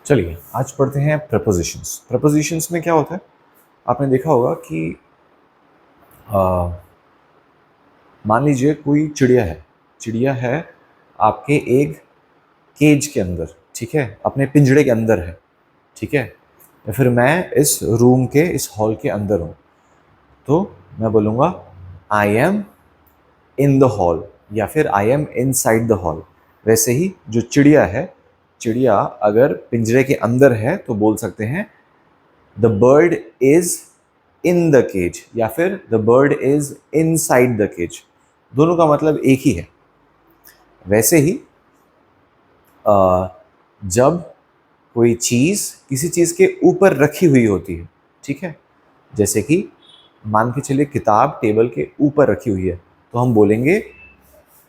चलिए आज पढ़ते हैं प्रपोजिशंस। प्रपोजिशंस में क्या होता है, आपने देखा होगा कि मान लीजिए कोई चिड़िया है आपके एक केज के अंदर, ठीक है, अपने पिंजड़े के अंदर है, ठीक है। या फिर मैं इस रूम के इस हॉल के अंदर हूँ, तो मैं बोलूँगा I am in the hall या फिर I am inside the hall. वैसे ही जो चिड़िया है, चिड़िया अगर पिंजरे के अंदर है तो बोल सकते हैं the bird is in the cage या फिर the bird is inside the cage. दोनों का मतलब एक ही है। वैसे ही जब कोई चीज़ किसी चीज़ के ऊपर रखी हुई होती है, ठीक है, जैसे कि मान के चलिए किताब टेबल के ऊपर रखी हुई है, तो हम बोलेंगे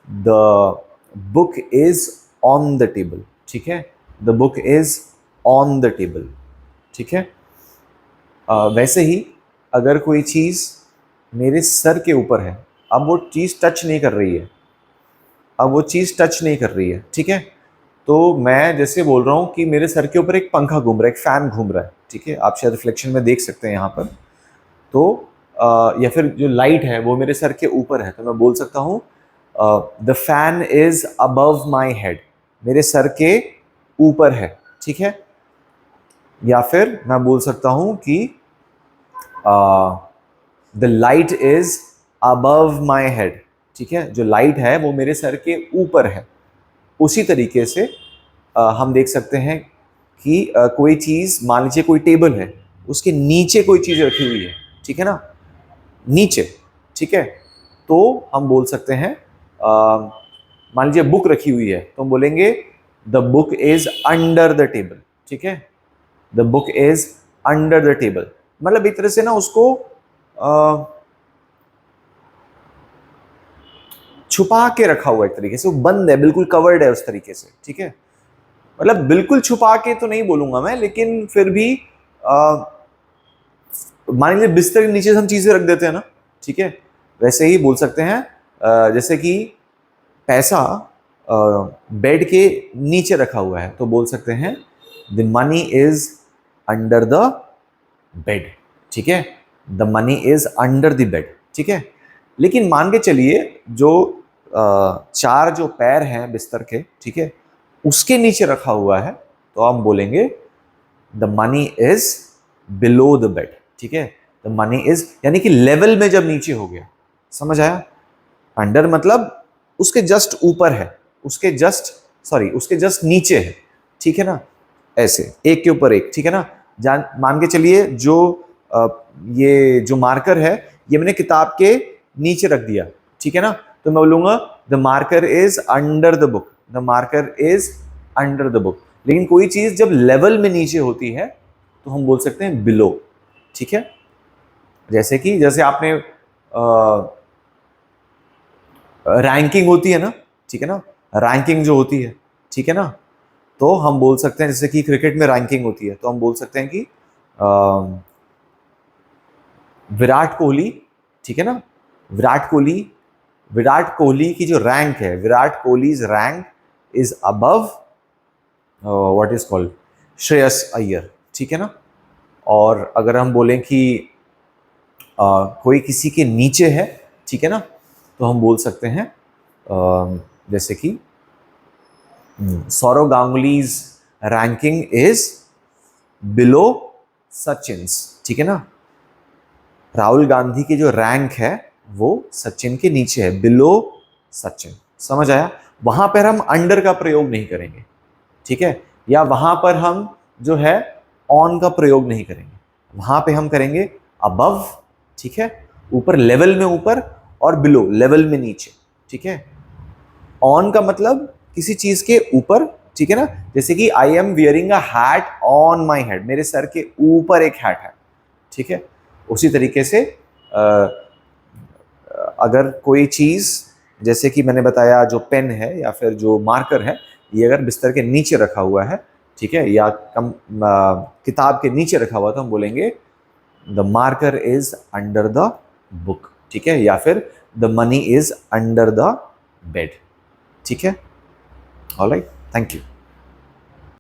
the book is on the table, ठीक है, the book is on the table, ठीक है। वैसे ही अगर कोई चीज़ मेरे सर के ऊपर है, अब वो चीज़ टच नहीं कर रही है, ठीक है, तो मैं जैसे बोल रहा हूँ कि मेरे सर के ऊपर एक पंखा घूम रहा है, एक फ़ैन घूम रहा है, ठीक है, आप शायद रिफ्लेक्शन में देख सकते हैं यहाँ पर। तो या फिर जो लाइट है वो मेरे सर के ऊपर है, तो मैं बोल सकता हूँ the fan is above my head, मेरे सर के ऊपर है, ठीक है। या फिर मैं बोल सकता हूँ कि the light is above my head, ठीक है, जो लाइट है वो मेरे सर के ऊपर है। उसी तरीके से हम देख सकते हैं कि कोई चीज़, मान लीजिए कोई टेबल है, उसके नीचे कोई चीज़ रखी हुई है, ठीक है ना, नीचे, ठीक है, तो हम बोल सकते हैं मान लीजिए बुक रखी हुई है, तो हम बोलेंगे the book is under the table, ठीक है, the book is under the table. मतलब एक तरह से ना उसको छुपा के रखा हुआ, एक तरीके से वो बंद है, बिल्कुल कवर्ड है उस तरीके से, ठीक है। मतलब बिल्कुल छुपा के तो नहीं बोलूंगा मैं, लेकिन फिर भी मान लीजिए बिस्तर के नीचे हम चीजें रख देते हैं ना, ठीक है, वैसे ही बोल सकते हैं जैसे कि पैसा बेड के नीचे रखा हुआ है, तो बोल सकते हैं the money is under the bed, ठीक है, the money is under the bed, ठीक है। लेकिन मान के चलिए जो चार जो पैर हैं बिस्तर के, ठीक है, उसके नीचे रखा हुआ है, तो हम बोलेंगे the money is below the bed, ठीक है, द मनी इज, यानी कि लेवल में जब नीचे हो गया, समझ आया। अंडर मतलब उसके जस्ट ऊपर है, उसके जस्ट नीचे है, ठीक है ना, ऐसे एक के ऊपर एक, ठीक है ना। मान के चलिए जो ये जो मार्कर है, ये मैंने किताब के नीचे रख दिया, ठीक है ना, तो मैं बोलूंगा the marker is under the book, the marker is under the book. लेकिन कोई चीज जब लेवल में नीचे होती है तो हम बोल सकते हैं बिलो, ठीक है। जैसे आपने रैंकिंग होती है ना, ठीक है ना, रैंकिंग जो होती है, ठीक है ना, तो हम बोल सकते हैं जैसे कि क्रिकेट में रैंकिंग होती है, तो हम बोल सकते हैं कि विराट कोहली, ठीक है ना, विराट कोहली की जो रैंक है, Virat Kohli's rank is above what is called Shreyas Iyer, ठीक है ना। और अगर हम बोलें कि कोई किसी के नीचे है, ठीक है ना, तो हम बोल सकते हैं जैसे कि Sourav Ganguly's ranking is below Sachin's, ठीक है ना, राहुल गांधी की जो रैंक है वो सचिन के नीचे है, बिलो सचिन, समझ आया। वहां पर हम अंडर का प्रयोग नहीं करेंगे, ठीक है, या वहां पर हम जो है ऑन का प्रयोग नहीं करेंगे, वहां पे हम करेंगे अबव, ठीक है, ऊपर लेवल में ऊपर, और बिलो लेवल में नीचे, ठीक है। ऑन का मतलब किसी चीज के ऊपर, ठीक है ना, जैसे कि I am wearing a hat on my head, मेरे सर के ऊपर एक हैट है, ठीक है। उसी तरीके से अगर कोई चीज, जैसे कि मैंने बताया जो पेन है या फिर जो मार्कर है, ये अगर बिस्तर के नीचे रखा हुआ है, ठीक है, या किताब के नीचे रखा हुआ, तो हम बोलेंगे the marker is under the book, ठीक है, या फिर the money is under the bed, ठीक है। Alright, thank you.